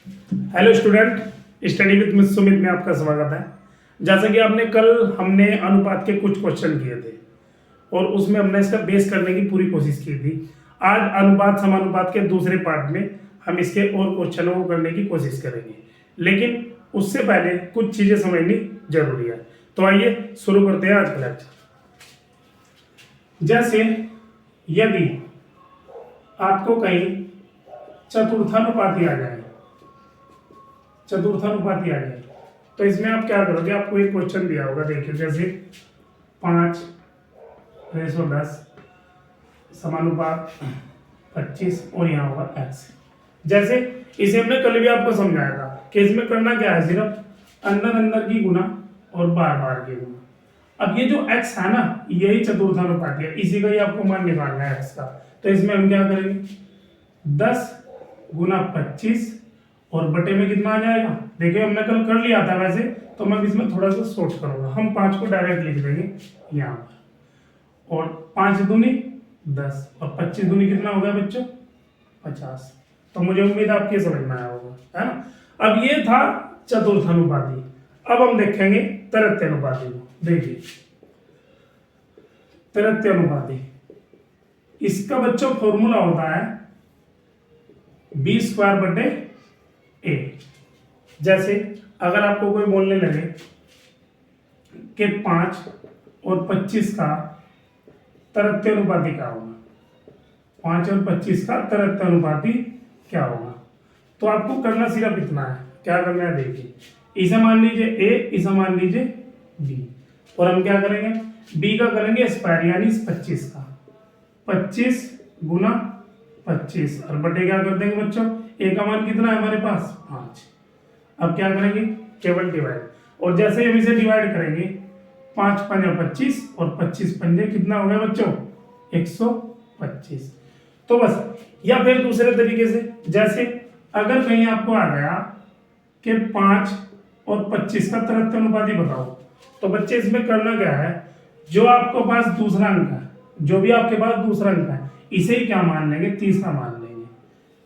Hello student, study with miss Sumit में आपका स्वागत है। जैसा कि आपने कल हमने अनुपात के कुछ क्वेश्चन किए थे और उसमें हमने इसका बेस करने की पूरी कोशिश की थी। आज अनुपात समानुपात के दूसरे पार्ट में हम इसके और क्वेश्चनों को करने की कोशिश करेंगे, लेकिन उससे पहले कुछ चीजें समझनी जरूरी है। तो आइए शुरू करते हैं आज का लेक्चर। जैसे यदि आपको कहीं चतुर्थानुपाती आ जाए, चतुर्थानुपाती आ जाए तो इसमें आप क्या करोगे। आपको एक क्वेश्चन दिया होगा, देखिए जैसे 5:10 समानुपात 25 और यहाँ होगा x। जैसे इसे हमने कल भी आपको समझाया था कि इसमें करना क्या है, सिर्फ अंदर अंदर की गुना और बार बार की गुना। अब ये जो x है ना, यही चतुर्थानुपाती है, इसी का ही आपको मान निकालना है x का। तो इसमें हम क्या करेंगे, 10 गुना 25 और बटे में कितना आ जाएगा। देखिए हमने कल कर लिया था वैसे, तो मैं इसमें थोड़ा सा सोच करूंगा। हम 5 को डायरेक्ट लिख देंगे यहाँ पर, और 5 दूनी 10 और 25 दूनी कितना हो गया बच्चों, 50। तो मुझे उम्मीद है आपके समझ में आया होगा, है ना। अब ये था चतुर्थानुपाती। अब हम देखेंगे तृतीयानुपाती को। देखिए तृतीयानुपाती, इसका बच्चों फॉर्मूला होता है b² बटे a। जैसे अगर आपको कोई बोलने लगे कि 5 और 25 का तृतीयानुपाती क्या होगा, 5 और 25 का तृतीयानुपाती क्या होगा, तो आपको करना सिर्फ इतना है। क्या करना है, देखिए इसे मान लीजिए a, इसे मान लीजिए b, और हम क्या करेंगे, b का करेंगे स्क्वायर यानी 25 का, 25 गुना 25 और बटे क्या कर देंगे बच्चों, a का मान कितना है हमारे पास 5। अब क्या करेंगे, केवल डिवाइड, और जैसे हम इसे डिवाइड करेंगे 5 पंजे 25 और 25 पंजे कितना हो गया बच्चों 125। तो बस, या फिर दूसरे तरीके से, जैसे अगर कहीं आपको आ गया कि 5 और 25 का तृतीयानुपाती बताओ, तो बच्चे इसमें करना क्या है, जो आपको पास दूसरा अंक है, जो भी आपके पास दूसरा अंक है, इसे ही क्या मान लेंगे, तीसरा मान लेंगे।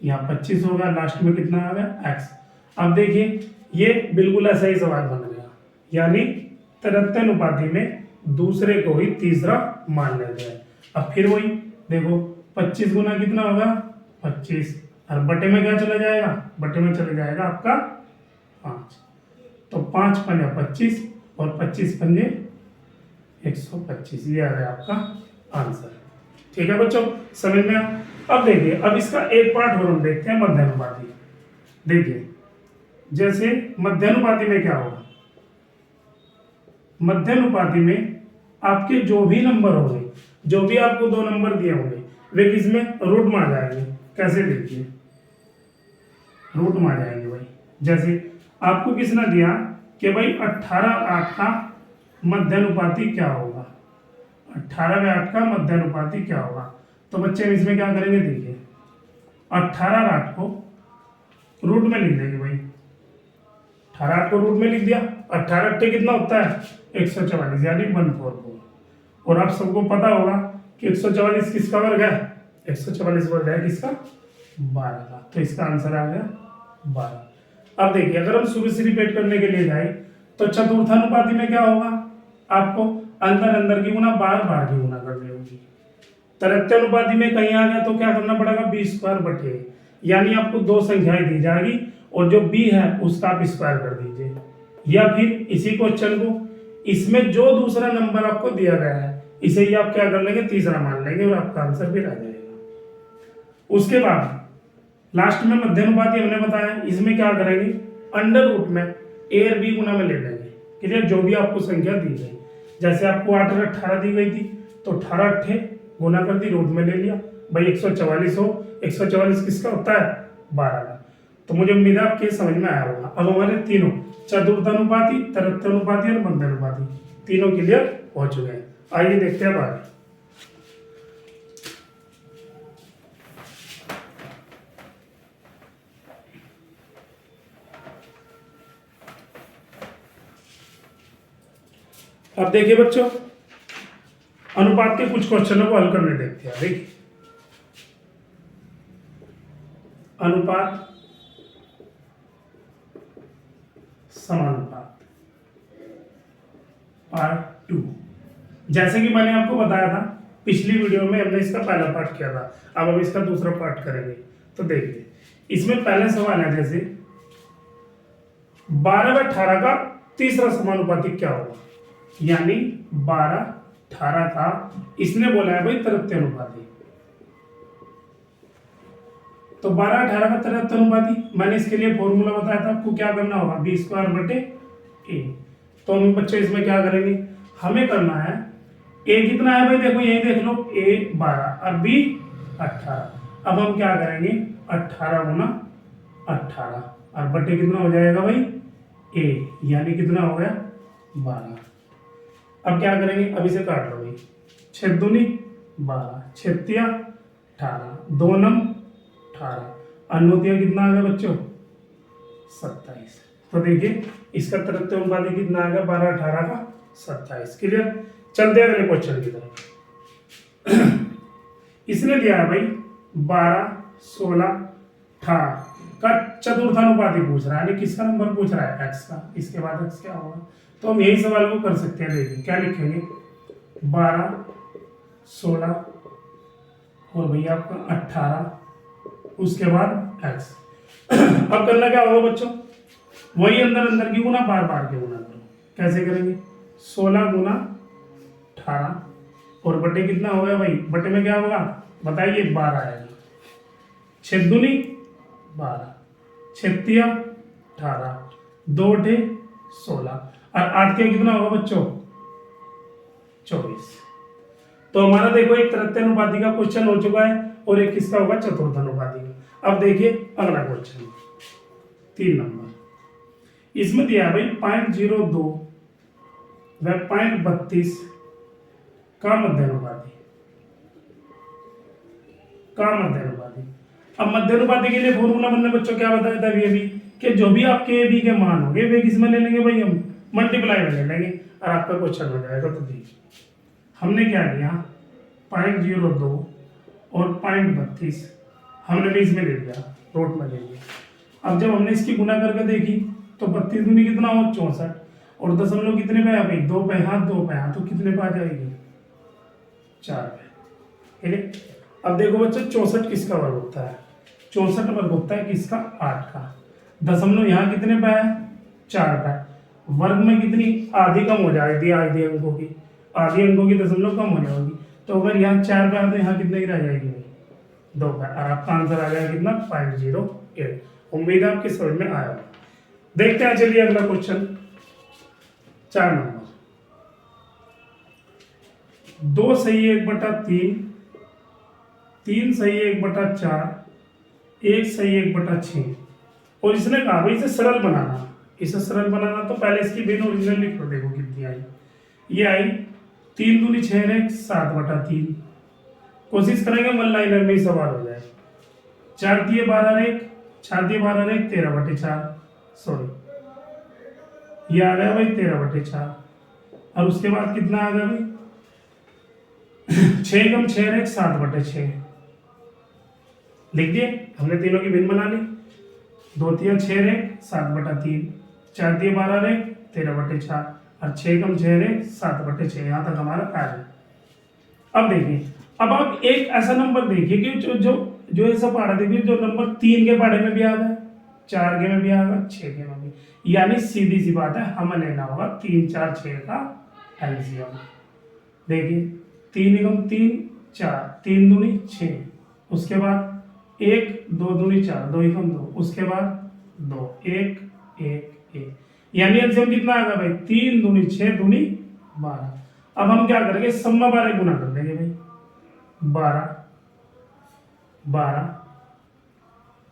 यहाँ 25 होगा, लास्ट में कितना आ गया x। अब देखिए ये बिल्कुल ऐसा ही सवाल बन गया, यानी तृतीयानुपाती में दूसरे को ही तीसरा मान लेते हैं। अब फिर वही देखो, 25 गुना कितना होगा 25, और बटे में क्या चला जाएगा, बटे में चला जाएगा आपका 5। तो 5 पंजे 25 और 25 पंजे 125, ये आ गया आपका आंसर। ठीक है बच्चों, समझ में आया। अब देखिए, अब इसका एक पार्ट और हम देखते हैं, मध्यानुपाती। देखिए जैसे मध्यानुपाती में क्या होगा, मध्यानुपाती में आपके जो भी नंबर होंगे, जो भी आपको दो नंबर दिए होंगे, वे किसमें रूट में आ जाएंगे। कैसे, देखिए रूट में आ जाएंगे भाई। जैसे आपको किसने दिया कि भाई 18/8 का मध्यानुपाती क्या होगा, 18/8 का मध्यानुपाती क्या होगा, तो बच्चे हम इसमें क्या करेंगे, देखिए 18/8 को रूट में लिख देंगे भाई। 18/8 को रूट में लिख दिया, 18/8 कितना होता है 144 यानी 144। और आप सबको पता होगा कि 144 किसका वर्ग है, 144 वर्ग है किसका, 12 का। तो इसका आंसर आ गया 12। अब देखिए अगर हम शुरू से रिपीट करने के लिए जाए, तो चतुर्थानुपाती में क्या होगा, आपको अंदर अंदर की गुना बार बार की गुना करनी होगी। तृतीयानुपाती में कहीं आ गया तो क्या करना पड़ेगा, b² बटे, यानी आपको दो संख्याएं दी जाएगी और जो b है उसका आप स्क्वायर कर दीजिए। या फिर इसी क्वेश्चन को, इसमें जो दूसरा नंबर आपको दिया गया है इसे ही आप क्या कर लेंगे, तीसरा मान लेंगे और आपका आंसर फिर आ जाएगा। उसके बाद लास्ट में मध्यानुपाती हमने बताया, इसमें क्या करेंगे, अंडर रूट में a और b गुना में ले लेंगे। क्लियर, जो भी आपको संख्या दी गई, जैसे आपको 8 और 18 दी गई थी, तो 18 8 गुना कर दी, रूट में ले लिया भाई 144 हो, 144 किसका होता है 12 का। तो मुझे उम्मीद है आपके समझ में आया होगा। अब हमारे तीनों चतुर्थानुपाती, तृतीयानुपाती और मध्यानुपाती तीनों क्लियर हो चुके हैं। आइए देखते हैं आगे। अब देखिए बच्चों, अनुपात के कुछ क्वेश्चनों को हल करने देखते हैं। देखिए अनुपात समानुपात पार्ट 2। जैसे कि मैंने आपको बताया था पिछली वीडियो में, हमने इसका पहला पार्ट किया था, अब हम इसका दूसरा पार्ट करेंगे। तो देखिए इसमें पहला सवाल है, जैसे 12/18 का तीसरा समानुपाती क्या होगा, यानी 12/18 का इसने बोला है भाई तृतीय अनुपाती। तो 12/18 का तृतीय अनुपाती, मैंने इसके लिए फॉर्मूला बताया था आपको, क्या करना होगा, b² a। तो हम बच्चे इसमें क्या करेंगे, हमें करना है a कितना है भाई, देखो यही देख लो, a 12 और b 18। अब हम क्या करेंगे, 18 गुना 18 और बटे कितना हो जाएगा भाई a, यानी कितना हो गया 12। अब क्या करेंगे, अब इसे काट लो भाई, 6 दूनी 12, 6 तिया 18, 2 नम 18, अन्नोतिया कितना आ गया बच्चों 27। तो देखिए इसका तृतीय अनुपाती कितना आ गया, 12/18 का 27। क्लियर। चलते हैं अगले क्वेश्चन की तरफ। इसने दिया है भाई 12, 16, 18 का चतुर्थानुपाती पूछ रहा है, यानी किसका नंबर पूछ रहा है, x का। इसके बाद x क्या होगा, तो हम यही सवाल को कर सकते हैं। देखिए क्या लिखेंगे, 12, 16 और भैया आपका 18, उसके बाद x। अब करना क्या होगा बच्चों, वही अंदर अंदर की गुना बार बार के गुना करो। कैसे करेंगे, 16 गुना 18 और बटे कितना हो गया भाई, बटे में क्या होगा बताइए, 12 आएगा। 6 दूनी 12, 6 तिया 18, 2 8 16 और 8 के कितना होगा बच्चों 24। तो हमारा देखो एक तृतीय अनुपाती का क्वेश्चन हो चुका है और एक किसका होगा, चतुर्थ अनुपाती का। अब देखिए अगला क्वेश्चन 3 नंबर। इसमें दिया है भाई 0.02 व 0.32 का मध्यानुपाती, अब मध्यानुपाती के लिए फॉर्मूला हमने बच्चों क्या बताया था अभी कि जो भी आपके ए बी के मान होंगे वे किसमें ले लेंगे भाई, हम मल्टीप्लाई में ले लेंगे और आपका क्वेश्चन हो जाएगा। तो देखिए हमने क्या किया, 0.02 और 0.32 हमने भी इसमें ले लिया, रोट में ले लिया। अब जब हमने इसकी गुना करके देखी तो 32 दूनी कितना हो 64 और दशमलव कितने पे है भाई, 2 पे हाथ 2 पे हाथ, तो कितने पे आ जाएगी 4 पे। ठीक है। अब देखो बच्चों 64 किसका वर्ग होता है, 64 वर्ग होता है किसका 8 का। दशमलव यहाँ कितने पे है 4 पे, वर्ग में कितनी आधी कम हो जाएगी, आधी अंकों की दशमलव कम हो जाएगी। तो अगर यहाँ 4 पे है तो यहाँ कितने की रह जाएगी भाई 2 पे, और आपका आंसर आ जाएगा कितना 0.08। उम्मीद है आपकी समझ में आया। देखते हैं चलिए अगला क्वेश्चन 4 नंबर। 2 सही 1/3, 3 सही 1/4, 1 सही 1/6। और इसने कहा भाई इसे सरल बनाना, तो पहले इसकी बिन ओरिजिनल लिख लो। देखो कितनी आई, ये आई 3 दूनी 6 7/3। कोशिश करेंगे वन लाइनर में ही सवाल हो जाए। 4 दिए 12 4 दिए 12 13/4, सॉरी ये आ गया भाई 13/4 और उसके बाद कितना आ गया भाई 6 कम 6 7/6। लिख दिए हमने, तीनों की भिन्न बना ली। 2 तिया 6 7/3, 4 दिए 12 13/4 और 6 कम 6 7/6। यहाँ तक हमारा आ गया। अब देखिए, अब आप एक ऐसा नंबर देखिए कि जो ऐसा पढ़ा देखिए जो नंबर 3 के पढ़े में भी आ गया, 4 के में भी आ गया, 6 के में भी, यानी सीधी सी बात है हमें लेना होगा 3 4 6 का एलसीएम। देखिए 3 एकम 3 4, 3 दूनी 6, उसके बाद 1 2 दूनी 4, 2 एकम 2, उसके बाद 2 1 1 1, यानी एलसीएम कितना आ गया भाई 3 दूनी 6 दूनी 12। अब हम क्या करेंगे, सम्मा 12 गुना कर देंगे भाई, 12 12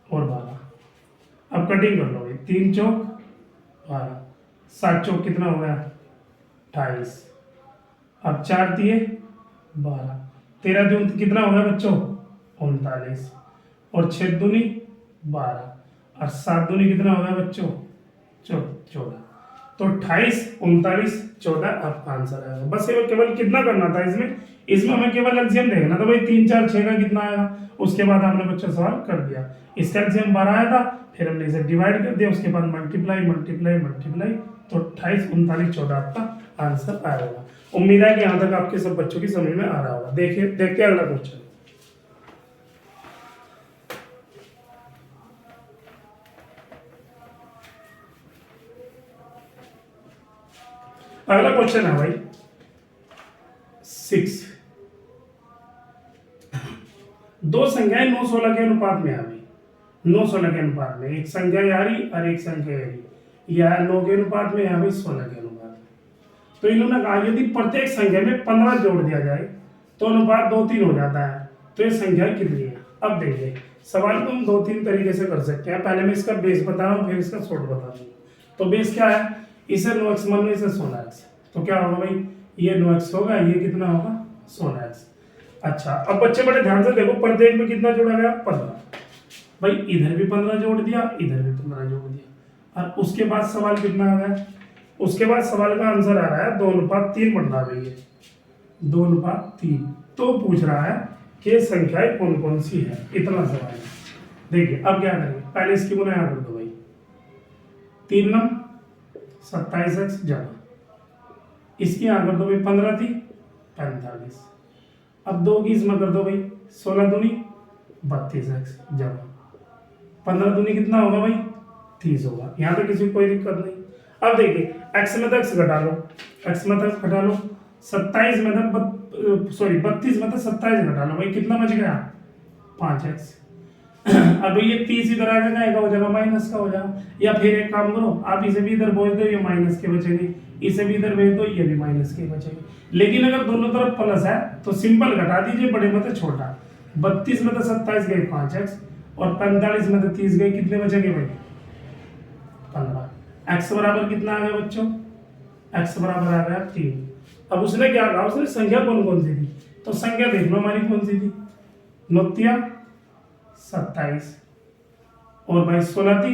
और 12। अब कटिंग कर लो भाई, 3 चौक 12, 7 चौक कितना हो गया 28। अब 4 दिए 12, 13 दून कितना हो गया बच्चों 39 और 6 दूनी 12 और 7 दूनी कितना हो गया बच्चों 14। तो 28 39 14 आपका आंसर आएगा। बस ये केवल कितना करना था इसमें, इसमें हमें केवल एलसीएम देखना था भाई 3 4 6 का कितना आएगा। उसके बाद हमने बच्चों सवाल कर दिया, इसका एलसीएम 12 आया था, फिर हमने इसे डिवाइड कर दिया, उसके बाद मल्टीप्लाई मल्टीप्लाई मल्टीप्लाई, तो 28 39 14 आपका आंसर आएगा। उम्मीद है कि यहाँ तक आपके सब बच्चों की समझ में आ रहा होगा। देखिए देखते हैं अगला क्वेश्चन। अगला क्वेश्चन है भाई 6, दो संख्याएं 9 16 के अनुपात में आ गई। 9 16 के अनुपात में, एक संख्या यारी और एक संख्या यारी, यह 9 के अनुपात में, यह भी 16 के अनुपात में। तो इन्होंने कहा यदि प्रत्येक संख्या में 15 जोड़ दिया जाए तो अनुपात 2-3 हो जाता है, तो ये संख्या कितनी है। अब देखिए सवाल को हम 2-3 तरीके से कर सकते हैं। पहले मैं इसका बेस बता रहा हूँ, फिर इसका शॉर्ट बता दूंगा। तो बेस क्या है, इसे 9x मान लो, इसे 16x, तो क्या होगा भाई, ये 9x होगा, ये कितना होगा 16x। अच्छा अब बच्चे बड़े ध्यान से देखो, प्रत्येक में कितना जोड़ा गया 15, भाई इधर भी 15 जोड़ दिया, इधर भी 15 जोड़ दिया, और उसके बाद सवाल कितना आ गया, उसके बाद सवाल का आंसर आ रहा है 2:3 बनना रही है, 2:3। तो पूछ रहा है कि संख्याएं कौन कौन सी है, इतना सवाल है। देखिए अब क्या करेंगे, पहले इसकी गुना कर दो भाई, 3 9 27x जमा, इसकी यहाँ कर दो भाई 15 थी 45, अब 2 की इसमें कर दो भाई 16 दूनी 32x जमा 15 दूनी कितना होगा भाई 30 होगा। यहाँ तक किसी को कोई दिक्कत नहीं। अब देखिए x में तो x घटा लो, x में तो x घटा लो, 27 में तो सॉरी 32 में तो 27 घटा लो भाई, कितना बच गया 5x। अब ये 30 इधर आ जाएगा, हो जाएगा माइनस का हो जाएगा। या फिर एक काम करो, आप इसे भी इधर भेज दो, ये माइनस के बचेंगे, इसे भी इधर भेज दो, ये भी माइनस के बचेंगे। लेकिन अगर दोनों तरफ प्लस है तो सिंपल घटा दीजिए, बड़े में तो छोटा। 32 में तो 27 गए 5x, और 45 में तो 30 गए, कितने बचेंगे भाई 15। x बराबर कितना आ गया बच्चों, x बराबर आ गया 3। अब उसने क्या कहा, उसने संख्या कौन कौन सी थी, तो संख्या देख लो हमारी कौन सी थी, 9 27 और भाई 16 थी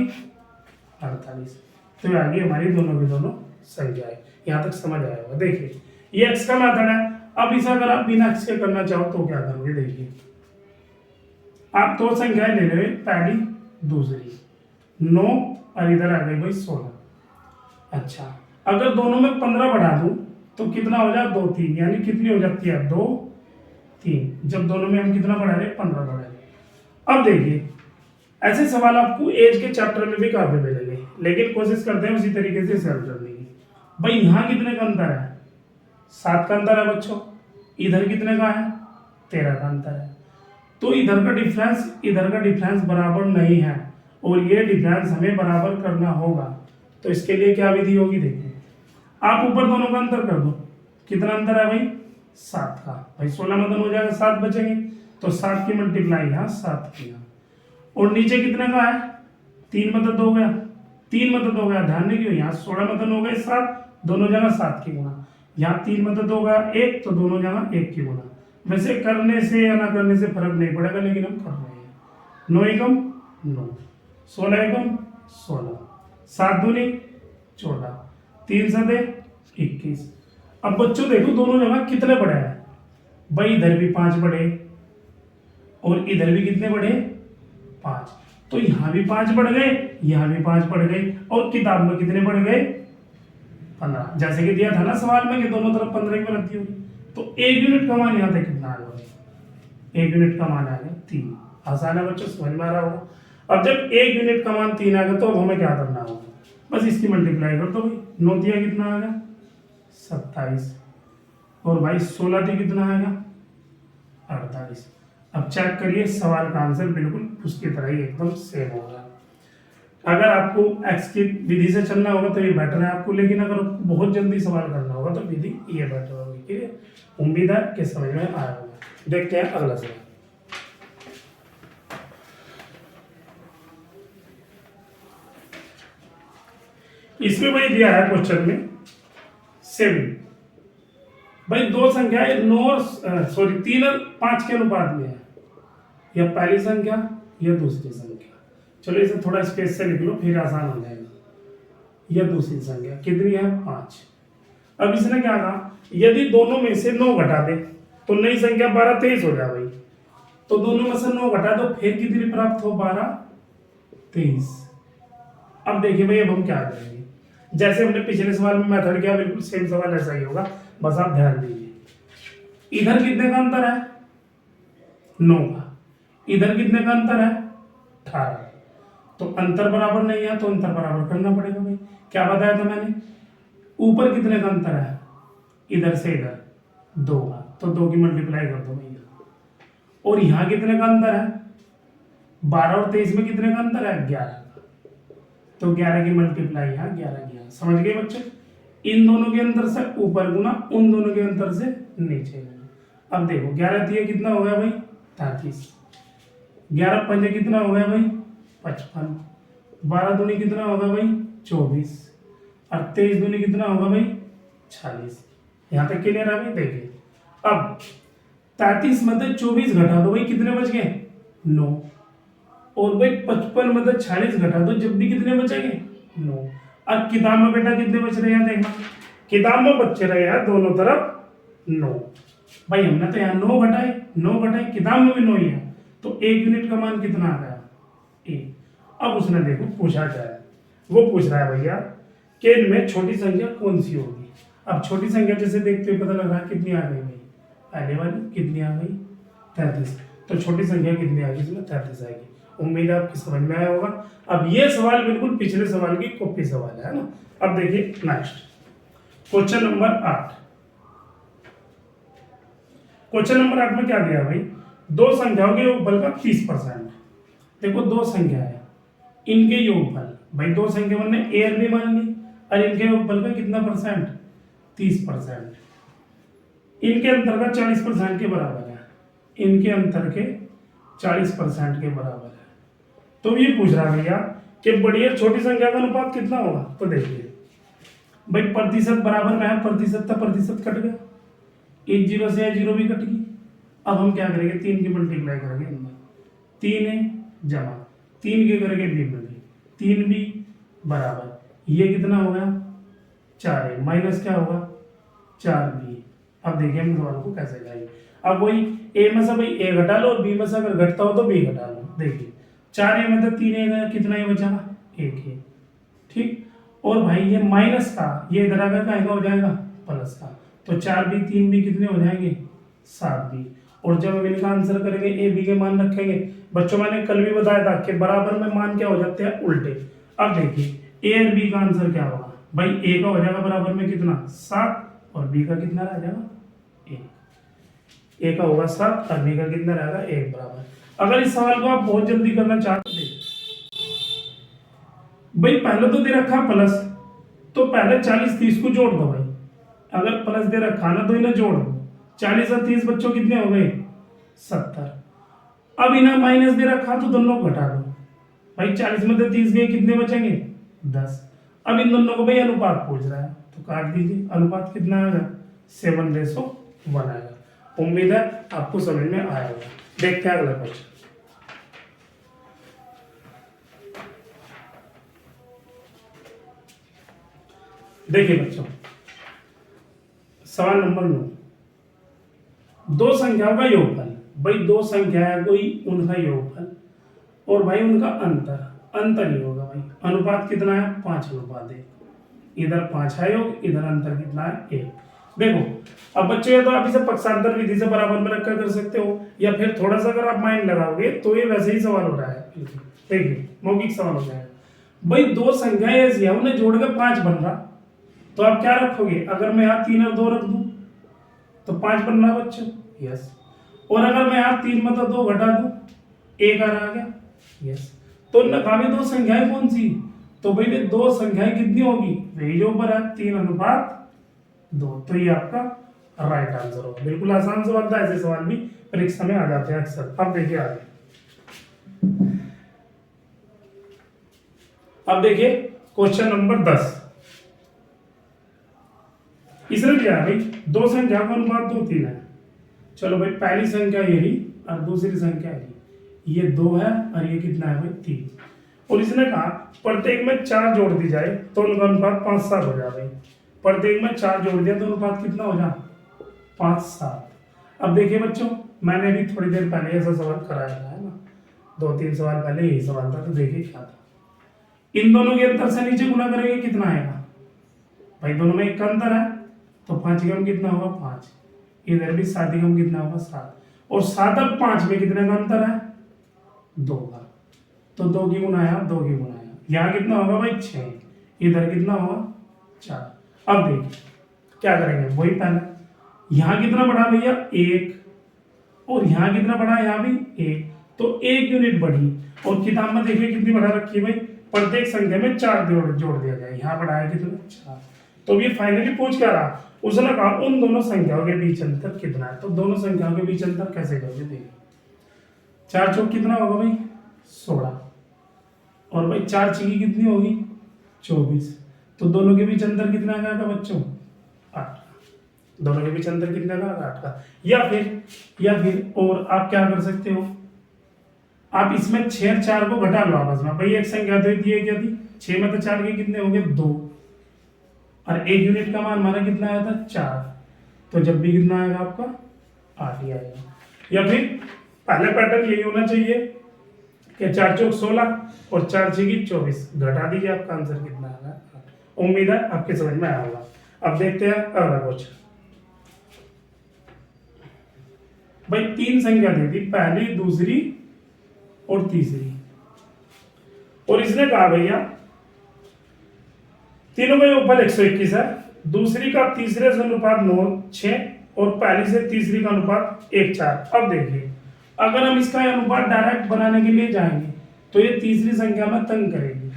48। तो ये आ गई हमारी दोनों की दोनों संख्याएं। यहाँ तक समझ आया होगा। देखिए ये x का मेथड है। अब इसे अगर आप बिना x के करना चाहो तो क्या करोगे, देखिए आप दो संख्याएं ले लो, पहली दूसरी, 9 और इधर आ गई भाई 16। अच्छा अगर दोनों में 15 बढ़ा दूं तो कितना हो जाए 2 3, यानी कितनी हो जाती है 2 3। जब दोनों में हम कितना बढ़ा रहे 15 बढ़ा रहे। अब देखिए ऐसे सवाल आपको एज के चैप्टर में भी काफी मिलेंगे, लेकिन कोशिश करते हैं उसी तरीके से सॉल्व करने की। भाई यहाँ कितने का अंतर है, 7 का अंतर है बच्चों, इधर कितने का है 13 का अंतर है। तो इधर का डिफरेंस बराबर नहीं है, और ये डिफरेंस हमें बराबर करना होगा। तो इसके लिए क्या विधि होगी, देखिए आप ऊपर दोनों का अंतर कर दो, कितना अंतर है भाई 7 का, भाई 16 में दोनों हो जाएगा 7 बचेंगे, तो 7 की मल्टीप्लाई यहाँ 7 की यहाँ, और नीचे कितने का है 3 में तो 2 गया, 3 में तो 2 गया, ध्यान देखिए यहाँ 16 में तो 9 गए 7, दोनों जगह 7 की गुणा, यहाँ 3 में तो 2 गया 1, तो दोनों जगह 1 की गुणा। वैसे करने से या ना करने से फर्क नहीं पड़ेगा, लेकिन हम कर रहे हैं। 9 एकम 9, 16 एकम 16, 7 दूनी 14, 3 सते 21। अब बच्चों देखो दोनों जगह कितने बढ़े हैं, भाई इधर भी 5 बढ़े और इधर भी कितने बढ़े 5, तो यहां भी 5 बढ़ गए, यहां भी 5 बढ़ गए, और किताब में कितने बढ़ गए 15। जैसे कि दिया था ना सवाल में कि दोनों तरफ 15 की रखती होगी। तो 1 यूनिट का मान यहाँ तक कितना आ गया, 1 यूनिट का मान आ गया 3। आसान है बच्चों, समझ में आ रहा होगा। अब जब 1 यूनिट का मान 3 आ गया तो हमें क्या करना होगा, बस इसकी मल्टीप्लाई कर दो भाई, 9 दिया कितना आ गया 27, और भाई 16 थी कितना आएगा 48। अब चेक करिए सवाल का आंसर बिल्कुल उसकी तरह ही एकदम सेम होगा। अगर आपको एक्स की विधि से चलना होगा तो ये बेटर है आपको, लेकिन अगर बहुत जल्दी सवाल करना होगा तो विधि ये बेटर होगी। ठीक है, उम्मीद है कि समझ में आया होगा। देखते हैं अगला सवाल। इसमें भाई दिया है क्वेश्चन में 7, भाई दो संख्याएं 3 और 5 के अनुपात में है, या पहली संख्या या दूसरी संख्या। चलो इसे थोड़ा स्पेस से लिख लो फिर आसान हो जाएगा। यह दूसरी संख्या कितनी है 5। अब इसने क्या कहा, यदि दोनों में से 9 घटा दे तो नई संख्या 12 23 हो जाए भाई। तो दोनों में से 9 घटा दो, फिर कितनी प्राप्त हो, 12 23। अब देखिए भाई, अब हम क्या करेंगे, जैसे हमने पिछले सवाल में मेथड किया, बिल्कुल सेम सवाल ऐसा ही होगा, बस आप ध्यान दीजिए। इधर कितने का अंतर है, 9 का। इधर कितने का अंतर है, 18। तो अंतर बराबर नहीं है तो अंतर बराबर करना पड़ेगा भाई। क्या बताया था मैंने, ऊपर कितने का अंतर है, इधर से इधर 2 का, तो 2 की मल्टीप्लाई कर दो भैया। और यहां कितने का अंतर है, 12 और 23 में कितने का अंतर है, 11 का। तो 11 की मल्टीप्लाई यहाँ 11 समझ गए बच्चे। इन दोनों के अंतर से ऊपर गुना, उन दोनों के अंतर से नीचे गुना। अब देखो 11 दिए कितना हो गया भाई, 33। 11 पंजे कितना हो गया भाई, 55। 12 दूनी कितना होगा भाई, 24। और 23 दूनी कितना होगा भाई, 46। यहाँ तक क्लियर है भाई। देखिए अब 33 में से 24 घटा दो भाई, कितने बच गए, 9। और भाई 55 में से 46 घटा दो, जब भी कितने बचेंगे, 9। अब किताब में बेटा कितने बच रहे हैं, देखना किताब में बच्चे रहे हैं दोनों तरफ 9। भाई हमने तो यहाँ 9 घटाए, 9 घटाए, किताब में भी 9 ही है, तो 1 यूनिट का मान कितना आ गया, 1। अब उसने देखो पूछा क्या है, वो पूछ रहा है भैया कि इनमें छोटी संख्या कौन सी होगी। अब छोटी संख्या जैसे देखते हुए पता लग रहा है कितनी आ गई भाई, पहले वाली कितनी आ गई, 33। तो छोटी संख्या कितनी आ गई, इसमें 33 आएगी। उम्मीद है आपकी समझ में आया होगा। अब ये सवाल बिल्कुल पिछले सवाल की कॉपी सवाल है ना। अब देखिए next question number 8। Question number 8 में क्या दिया भाई, दो संख्याओं के योगफल का 30%। देखो दो संख्या है, इनके योगफल, भाई दो संख्या हमने ए और बी मान ली, और इनके योगफल का कितना परसेंट, 30%। इनके अंतर का 40% के बराबर है, इनके अंतर के 40% के बराबर है। तो ये पूछ रहा है भैया कि बड़ी और छोटी संख्या का अनुपात कितना होगा। तो देखिए भाई प्रतिशत बराबर में है, प्रतिशत था, प्रतिशत कट गया, एक जीरो से है, जीरो भी कट गई। अब हम क्या करेंगे, 3 की मल्टीप्लाई करेंगे अंदर, 3 है जमा 3 के करेंगे बी में, 3 भी बराबर, ये कितना हो गया, 4 है, माइनस क्या होगा, 4 बी। अब देखिए हम सवाल को कैसे करेंगे। अब वही ए में से भाई ए घटा लो, और बी में से अगर घटता हो तो बी घटा लो। देखिए 4 ए में तो 3 ए गया, कितना ही बचा, 1 है, ठीक। और भाई ये माइनस का, ये इधर आकर का हो जाएगा प्लस का, तो 4 बी 3 बी कितने हो जाएंगे, 7 बी। और जब हम इनका आंसर करेंगे ए बी के मान रखेंगे, बच्चों मैंने कल भी बताया था कि बराबर में मान क्या हो जाते हैं, उल्टे। अब देखिए ए और बी का आंसर क्या होगा भाई, ए का हो जाएगा बराबर में कितना, 7, और बी का कितना रह जाएगा, 1। ए का होगा 7 और बी का कितना रहेगा, 1 बराबर। अगर इस सवाल को आप बहुत जल्दी करना चाहते हैं, भाई पहले तो दे रखा प्लस, तो पहले 40 30 को जोड़ दो भाई। अगर प्लस दे रखा ना तो इन्हें जोड़ दो, 40 और 30 बच्चों कितने हो गए, 70। अब इन्हें माइनस दे रखा तो दोनों को घटा दो भाई, 40 में से 30 गए, कितने बचेंगे, 10। अब इन दोनों को भाई अनुपात पूछ रहा है, तो काट दीजिए, अनुपात कितना आएगा, 7:1 आएगा। उम्मीद है आपको समझ में आया होगा। देखते हैं अगला क्वेश्चन। देखिए बच्चों सवाल नंबर 9, दो संख्याओं का योगफल। भाई दो संख्या है कोई, उनका योगफल और भाई उनका अंतर ही होगा भाई। अनुपात कितना है, 5:1। इधर 5 है योग, इधर अंतर कितना है, 1। देखो अब बच्चे ये तो आप इसे पक्षांतर विधि से बराबर में रखकर कर सकते हो, या फिर थोड़ा सा अगर आप माइंड लगाओगे तो ये वैसे ही सवाल हो रहा है। देखिए मौखिक सवाल हो जाएगा। भाई दो संख्याएं ऐसी है, उन्हें जोड़ के 5 बन रहा, तो आप क्या रखोगे, अगर मैं यहाँ 3 और 2 रख दूं तो 5 बन रहा बच्चों, यस। और अगर मैं यहाँ 3 में तो 2 घटा दूं, 1 आ गया, यस। तो नकामी दो संख्याएं कौन सी, तो भाई ये दो संख्याएं कितनी होगी, वही जो ऊपर है 3:2। तो ये आपका राइट आंसर होगा। बिल्कुल आसान सवाल था, ऐसे सवाल भी परीक्षा में आ जाते हैं अक्सर। अब देखिए आगे, अब देखिए क्वेश्चन नंबर 10। इसमें क्या है भाई, दो संख्या का अनुपात 2 3 है। चलो भाई पहली संख्या ये रही और दूसरी संख्या ये 2 है और ये कितना है भाई, 3। और इसने कहा प्रत्येक में 4 जोड़ दी जाए तो उनका अनुपात 5:7 हो जाए भाई। प्रत्येक में 4 जोड़ दिया तो अनुपात कितना हो जाए 5:7। अब देखिए बच्चों, मैंने भी थोड़ी देर पहले ऐसा सवाल कराया था, है ना, 2-3 सवाल पहले यही सवाल था। तो देखिए क्या था, इन दोनों के अंतर से नीचे गुना करेंगे कितना आएगा भाई, दोनों में 1 का अंतर है तो 5 एकम कितना होगा 5, इधर भी 7 एकम कितना होगा 7, और 7 और 5 में कितने का अंतर है 2 का, तो 2 की गुना आया 2 की गुना आया, यहाँ कितना होगा भाई 6, इधर कितना होगा 4। अब देखिए क्या करेंगे, वही पहला, यहाँ कितना बढ़ा भैया 1, और यहाँ कितना बढ़ा, यहाँ भी 1, तो 1 यूनिट बढ़ी। और किताब में देखिए कितनी बढ़ा रखी है भाई, प्रत्येक संख्या में 4 जोड़ दिया जाए, यहाँ बढ़ाया कितना 4। तो ये फाइनली पूछ क्या रहा, उसने कहा उन दोनों संख्याओं के बीच अंतर कितना है। तो दोनों संख्याओं के बीच अंतर कैसे करोगे, देखिए 4 चौक कितना होगा भाई 16, और भाई 4 छीकी कितनी होगी 24, तो दोनों के बीच अंतर कितना आ जाएगा बच्चों 8, दोनों के बीच अंतर कितना का 8 का। या फिर और आप क्या कर सकते हो, आप इसमें 6 और 4 को घटा लो आपस में, भाई एक संख्या तो थी, क्या थी 6 में तो 4 के कितने होंगे 2, और 1 यूनिट का मान हमारा कितना आया था 4, तो जब भी कितना आएगा आपका 8 ही आएगा। या फिर पहले पैटर्न यही होना चाहिए कि 4 चौक 16 और 4 छीकी 24, घटा दीजिए, आपका आंसर कितना आएगा 8। उम्मीद है आपके समझ में आया होगा। अब देखते हैं अगला क्वेश्चन। भाई 3 संख्या दी थी, पहली दूसरी और तीसरी, और इसने कहा भैया तीनों का योगफल 121 है, दूसरी का तीसरे से अनुपात 9:6 और पहली से तीसरी का अनुपात 1:4। अब देखिए अगर हम इसका अनुपात डायरेक्ट बनाने के लिए जाएंगे तो ये तीसरी संख्या में तंग करेगी।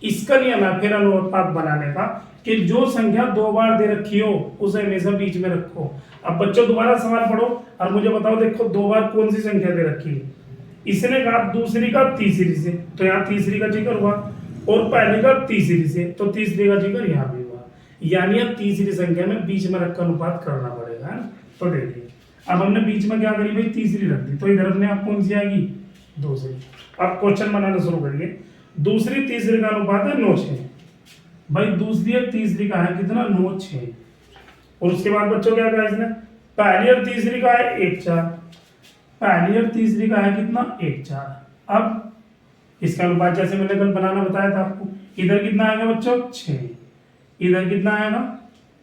इसका नियम है फिर अनुपात बनाने का कि जो संख्या 2 बार दे रखी हो उसे हमेशा बीच में रखो। अब बच्चों दोबारा सवाल पढ़ो और मुझे बताओ, देखो 2 बार कौन सी संख्या दे रखी है, इसने कहा दूसरी का तीसरी से, तो यहाँ तीसरी का जिक्र हुआ, और पहले का तीसरी से, तो तीसरी का जिक्र यहाँ भी हुआ, यानी अब तीसरी संख्या में बीच में रखकर अनुपात करना पड़ेगा, है ना। तो देखिए अब हमने बीच में क्या करी भाई तीसरी रख दी, तो इधर अपने आप कौन सी आएगी दूसरी। अब क्वेश्चन बनाना शुरू करिए, दूसरी तीसरी का अनुपात है 9:6, भाई दूसरी और तीसरी का है कितना 9:6, और उसके बाद बच्चों क्या कहा इसने, पहली और तीसरी का है 1:4, पहली और तीसरी का है कितना 1:4। अब इसका अनुपात जैसे मैंने कल बनाना बताया था आपको, इधर कितना आएगा बच्चों 6, इधर कितना आएगा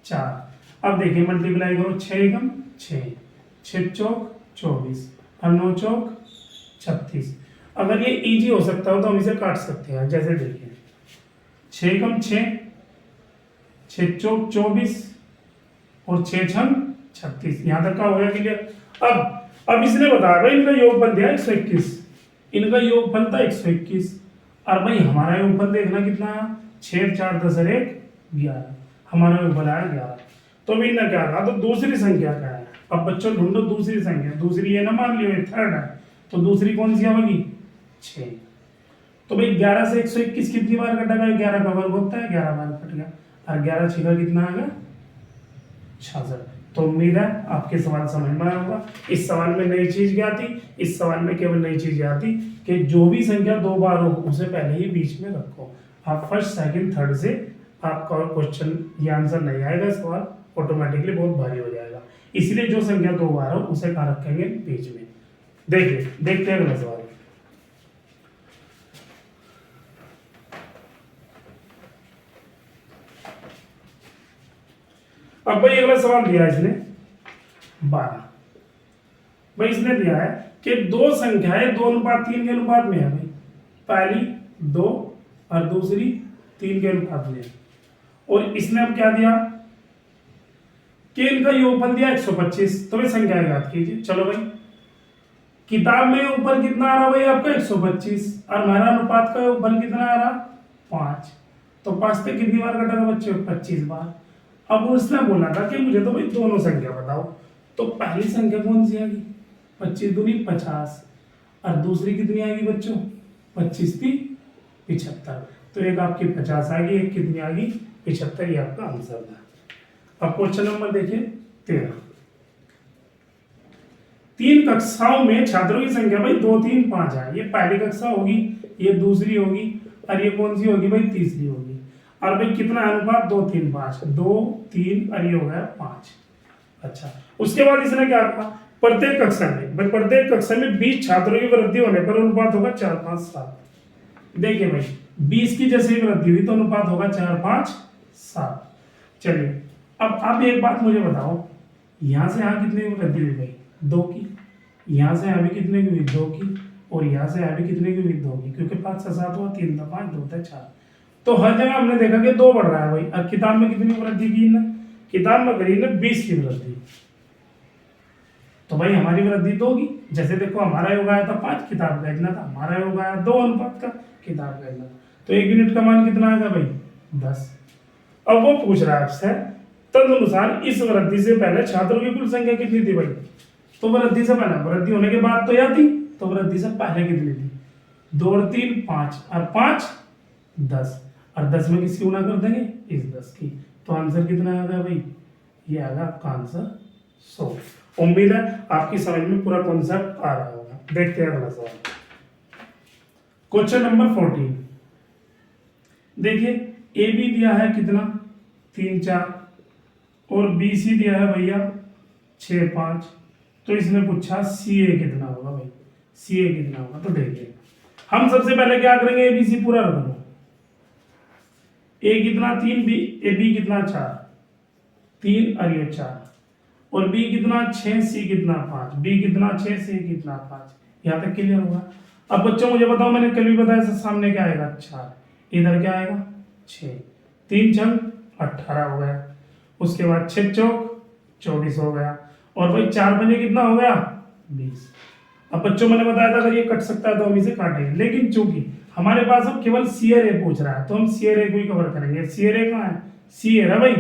4। अब देखिए मल्टीप्लाई करो, 6 एकम 6, 6 चौक 24 और 9 चौक 36। अगर ये इजी हो सकता हो तो हम इसे काट सकते हैं, जैसे देखिए 6 एकम 6, 6 चौक 24 और 6 छंग 36, यहाँ तक का हो गया क्लियर। अब इसने बताया भाई इनका योगफल दिया 121, इनका योगफल था 121, और भाई हमारा योगफल देखना कितना है 6 4 10 और 1 11, हमारा योगफल आया 11। तो अभी इन्हें क्या कहा, तो दूसरी संख्या क्या है, अब बच्चों ढूंढो दूसरी संख्या, दूसरी ये ना मान लियो ये थर्ड है, तो दूसरी कौन सी होगी 6। तो भाई 11 से 121 कितनी बार कटेगा, 11 का वर्ग होता है 11 बार कट गया, और 11 6 का कितना आ गया 66। तो उम्मीद है आपके सवाल समझ में आया होगा। इस सवाल में नई चीज क्या थी, इस सवाल में केवल नई चीज क्या थी कि जो भी संख्या 2 बार हो उसे पहले ही बीच में रखो। आप फर्स्ट सेकंड थर्ड से आपका क्वेश्चन ये आंसर नहीं आएगा, सवाल ऑटोमेटिकली बहुत भारी हो जाएगा, इसलिए जो संख्या 2 बार हो उसे कहाँ रखेंगे बीच में। देखिए देखते हैं अगला सवाल। अब भाई अगला सवाल दिया है इसने 12। भाई इसने दिया है कि 2 संख्याएं 2:3 के अनुपात में है भाई, पहली 2 और दूसरी 3 के अनुपात में, और इसने अब क्या दिया कि इनका योगफल दिया 125। तो भाई संख्या याद कीजिए। चलो भाई किताब में ऊपर कितना आ रहा भाई आपका 125, और हमारा अनुपात का योगफल कितना आ रहा 5, तो 5 से कितनी बार कटेगा बच्चों 25 बार। अब उसने बोला था कि मुझे तो भाई दोनों संख्या बताओ, तो पहली संख्या कौन सी आएगी 25 दूनी 50, और दूसरी कितनी आएगी बच्चों 25 × 75, तो एक आपकी 50 आएगी, एक कितनी आएगी 75, ये आपका आंसर था। अब क्वेश्चन नंबर देखिए 13। 3 कक्षाओं में छात्रों की संख्या भाई 2 3 5 है, ये पहली कक्षा होगी, ये दूसरी होगी, और ये कौन सी होगी भाई तीसरी होगी। और भाई कितना अनुपात 2 3 5, 2 3 और ये हो गया 5। अच्छा, उसके बाद इसने क्या कहा, प्रत्येक कक्षा में, भाई प्रत्येक कक्षा में 20 छात्रों की वृद्धि होने पर अनुपात होगा 4 5 7। देखिए भाई 20 की जैसे ही वृद्धि हुई तो अनुपात होगा 4 5 7। चलिए अब आप एक बात मुझे बताओ, यहाँ से यहाँ कितने की वृद्धि हुई भाई, 2 की। यहाँ से यहाँ भी कितने की हुई, 2 की। और यहाँ से यहाँ भी कितने की हुई, 2 की, क्योंकि 5 से 7 हुआ, 3 था 5, 2 था 4। तो हर जगह हमने देखा कि 2 बढ़ रहा है भाई। अब किताब में कितनी वृद्धि की ना, किताब में करी ना 20 की वृद्धि, तो भाई हमारी वृद्धि 2 की। जैसे देखो हमारा योग आया था 5, किताब का इतना था, हमारा योग आया 2 अनुपात का, किताब का इतना, तो 1 यूनिट का मान कितना आएगा भाई, 10। अब वो पूछ रहा है आपसे तदनुसार इस वृद्धि से पहले छात्रों की कुल संख्या कितनी थी भाई, तो वृद्धि से पहले, वृद्धि होने के बाद तो यह थी, तो वृद्धि से पहले कितनी थी, 2 और 3 5 और 5 10, और 10 में किसकी गुणा कर देंगे, इस 10 की। तो आंसर कितना आ गया भाई, ये आ गया आपका आंसर 100। उम्मीद है आपकी समझ में पूरा कॉन्सेप्ट आ रहा होगा। देखते हैं अगला सवाल, क्वेश्चन नंबर 14। देखिए ए बी दिया है कितना 3 4 और बी सी दिया है भैया 6 5। तो इसने पूछा सी ए कितना होगा भाई, सी ए कितना होगा। तो देखिए हम सबसे पहले क्या करेंगे, ए बी सी पूरा रख दो। ए कितना 3, बी ए बी कितना 4, 3 और ये 4, और बी कितना 6, सी कितना 5, बी कितना 6, सी कितना 5। यहाँ तक क्लियर होगा। अब बच्चों मुझे बताओ, मैंने कल भी बताया सामने क्या आएगा 4, इधर क्या आएगा 6, 3 छंग 18 हो गया, उसके बाद 6 चौक 24 हो गया, और भाई 4 बजे कितना हो गया 20। अब बच्चों मैंने बताया था अगर ये कट सकता है तो हम इसे काटेंगे, लेकिन चूंकि हमारे पास अब केवल सी ए पूछ रहा है तो हम सी ए को ही कवर करेंगे। सी ए कहाँ है, सी ए रहा भाई,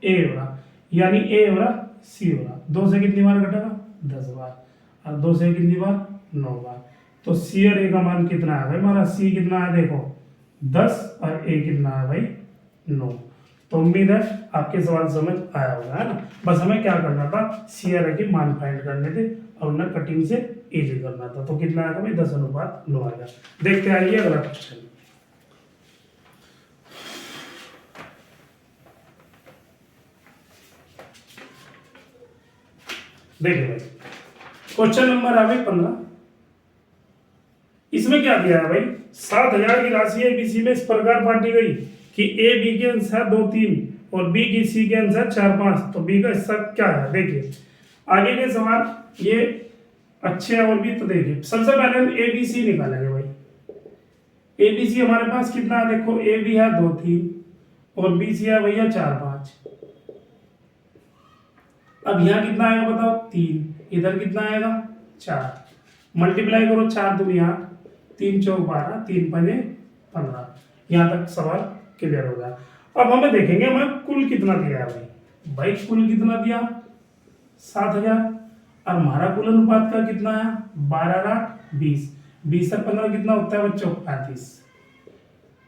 ए हो रहा, यानी ए हो रहा सी हो रहा। 2 से कितनी बार कटेगा 10 बार, और 2 से कितनी बार 9 बार। तो सी और ए का मान कितना है भाई हमारा, सी कितना है देखो 10 और ए कितना है भाई 9। तो उम्मीद है आपके सवाल समझ आया होगा, है ना। बस हमें क्या करना था, सी और ए के मान फाइंड करने थे और उन्हें कटिंग से इजी करना था। तो कितना आएगा भाई 10:9 आएगा। देखते आइए अगला क्वेश्चन। देखिए भाई क्वेश्चन नंबर आ गई 15। इसमें क्या दिया है भाई, 7,000 की राशि एबीसी में इस प्रकार बांटी गई कि ए बी के अनुसार 2 3 और बी की सी के अनुसार 4 5। तो बी का हिस्सा क्या है, देखिए आगे के सवाल ये अच्छे हैं और भी। तो देखिए सबसे पहले हम ए बी सी निकालेंगे भाई। ए बी सी हमारे पास कितना है, देखो ए बी है 2 3 और बी सी है भैया 4 5। अब यहाँ कितना आएगा बताओ 3, इधर कितना आएगा 4, मल्टीप्लाई करो 4 दूनी 8, 3 चौक 12, 3 पंजे 15। यहाँ तक सवाल क्लियर हो गया। अब हमें देखेंगे हमें कुल कितना दिया है भाई, भाई कुल कितना दिया 7,000, और हमारा कुल अनुपात का कितना है 12 8 20, 20 और 15 कितना होता है बच्चों 35।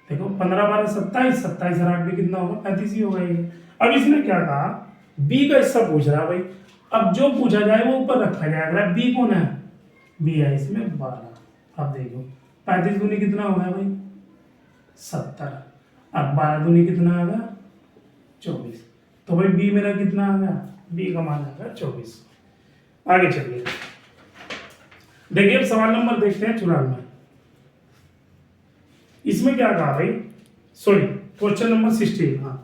देखो 15 12 27, 27 और 8 भी कितना होगा 35 ही होगा ये। अब इसने क्या कहा, बी का हिस्सा पूछ रहा है भाई। अब जो पूछा जाए वो ऊपर रखा जाएगा। बी कौन है, बी है इसमें 12। अब देखो 35 दूनी कितना हो गया भाई 70, अब 12 दूनी कितना आ गया 24। तो भाई बी मेरा कितना आ गया, बी का मान आ गया 24। आगे चलिए देखिए अब सवाल नंबर देखते हैं 94। इसमें क्या कहा भाई, सॉरी क्वेश्चन नंबर 16। हाँ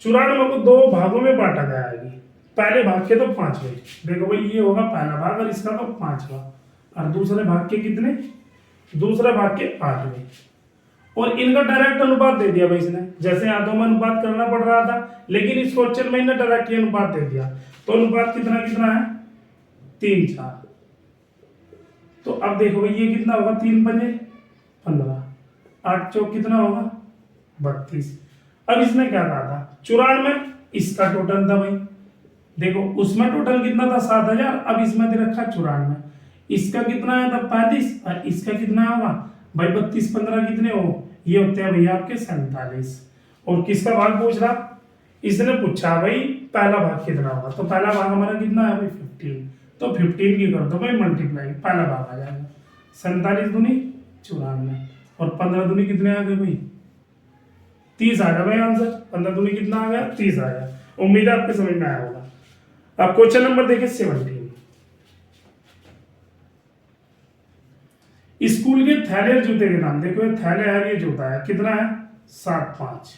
94 को 2 भागों में बांटा गया है। पहले भाग के तो 5 हुए, देखो भाई ये होगा पहला भाग और इसका तो 5वां, और दूसरे भाग के कितने, दूसरे भाग के 8 हुए। और इनका डायरेक्ट अनुपात दे दिया भाई इसने, जैसे यहाँ 2 में अनुपात करना पड़ रहा था लेकिन इस क्वेश्चन में इन्हें डायरेक्ट अनुपात दे दिया। तो अनुपात कितना कितना है 3 4। तो अब देखो भाई ये कितना होगा 3 पंजे 15, 8 चौक कितना होगा 32। अब इसने क्या कहा था 94, इसका टोटल था भाई। देखो उसमें टोटल कितना था 7,000, अब इसमें दे रखा 94, इसका कितना है था 35 और इसका कितना होगा भाई 32 15 कितने हो, ये होते हैं भैया आपके 47। और किसका भाग पूछ रहा, इसने पूछा भाई पहला भाग कितना होगा। तो पहला भाग हमारा कितना है भाई 15, तो 15 की कर दो भाई मल्टीप्लाई, पहला भाग आ जाएगा 47 दूनी 94 और 15 दूनी कितने आ गए भाई 30 आ गया भाई आंसर। 15 दूनी कितना आ गया, 30 आ गया। उम्मीद है आपके समझ में आया होगा। अब क्वेश्चन नंबर देखिए 17। स्कूल के थैले और जूते के दाम, देखो ये थैले है, ये जूता है, कितना है 7.5।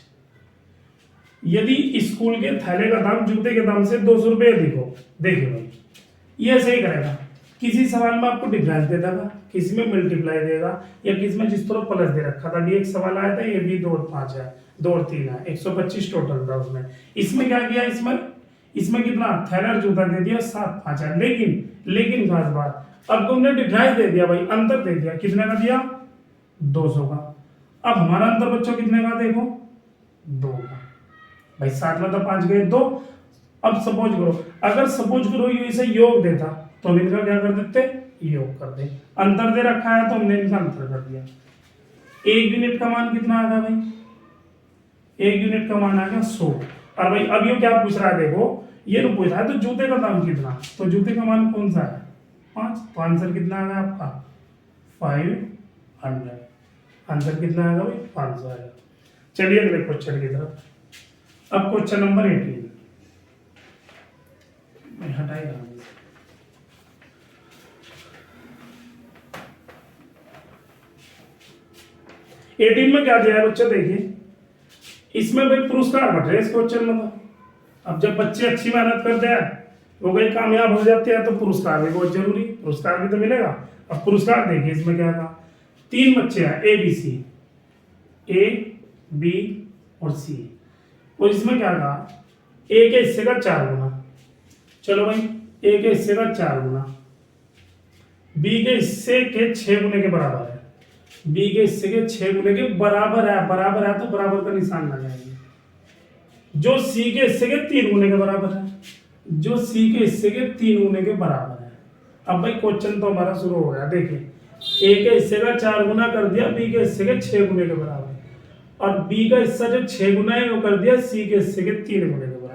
यदि स्कूल के थैले का दाम जूते के दाम से 200 रुपये अधिक हो, देखिए भाई ये ऐसे ही करेगा। किसी सवाल में आपको डिफरेंस दे देगा, किसी में मल्टीप्लाई देगा, या किसी में जिस तरह प्लस दे रखा था। अभी एक सवाल आया था, ये भी 2 और 5 है, 2 और 3 है, 125 टोटल था उसमें। इसमें क्या किया, इसमें कितना थैला और जूता दे दिया 7.5 है। लेकिन खास बात, अब तुमने डिफरेंस दे दिया भाई, अंतर दे दिया, कितने का दिया 200 का। अब हमारा अंतर बच्चों कितने का, देखो 2 का भाई। 7 में तो 5 गए 2। अब सपोज करो, अगर सपोज करो ये इसे योग देता तो हम इनका क्या कर देते, योग कर दे। अंतर दे रखा है तो हमने इनका अंतर कर दिया। 1 यूनिट का मान कितना आ गया भाई, 1 यूनिट का मान आ गया 100। और भाई अब ये क्या पूछ रहा है, देखो ये तो पूछ रहा है तो जूते का दाम कितना, तो जूते का मान कौन सा है 5, तो आंसर कितना आ गया आपका 500। आंसर कितना आएगा भाई 500 आएगा। चलिए अगले क्वेश्चन की तरफ। अब क्वेश्चन नंबर 18 मैं हटाएगा। 18 में क्या दिया है बच्चे, देखिए इसमें भाई पुरस्कार बट रहे इस क्वेश्चन में। तो अब जब बच्चे अच्छी मेहनत करते हैं, वो कहीं कामयाब हो जाते हैं, तो पुरस्कार भी बहुत जरूरी, पुरस्कार भी तो मिलेगा। अब पुरस्कार देखिए इसमें क्या था, 3 बच्चे हैं A B C, A B और सी, और इसमें क्या कहा ए के हिस्से का 4 गुना। चलो भाई ए के हिस्से का 4 गुना, बी के हिस्से के 6 गुने के बराबर है, बी के हिस्से के 6 गुने के बराबर है, बराबर है तो बराबर का निशान लगाएंगे। जो सी के हिस्से के 3 गुने के बराबर है, जो सी के हिस्से के 3 गुने के बराबर है। अब भाई क्वेश्चन तो हमारा शुरू हो गया। देखिए ए के हिस्से का 4 गुना कर दिया बी के हिस्से के 6 गुने के बराबर, और बी का हिस्सा जो 6 गुना है वो कर दिया सी के हिस्से के 3 गुने के बराबर।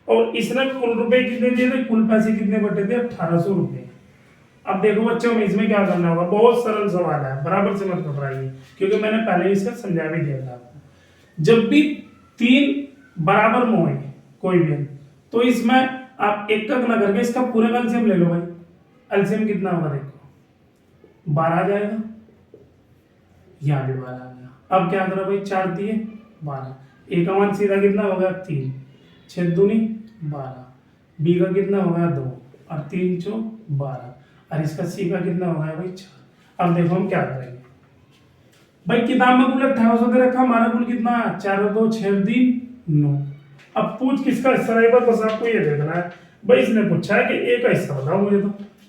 और इसने कुल रुपए कितने दिए थे, कुल पैसे कितने बटे थे 1800 रुपए। अब देखो बच्चों में इसमें क्या करना होगा, बहुत सरल सवाल है, बराबर से मत घबराइए, क्योंकि मैंने पहले ही इसका समझा भी दिया था आपको। जब भी 3 बराबर में होंगे कोई भी, तो इसमें आप एक तक ना करके इसका पूरे का एलसीएम ले लो भाई। एलसीएम कितना होगा देखो 12 आ जाएगा, यहाँ भी 12 आ गया। अब क्या करो भाई 4 दिए 12, ए का मान सीधा कितना होगा 3, 6 दूनी 12, बी का कितना होगा 2 और 3 चौ 12, और इसका सी का कितना होगा भाई 4। अब देखो हम क्या करेंगे भाई, किताब में कुल 1800 दे रखा, हमारा कुल कितना 4 और 2 6 3 9। अब पूछ किसका हिस्सा रहेगा, बस आपको ये देखना है भाई। इसने पूछा है कि ए का हिस्सा बताओ मुझे,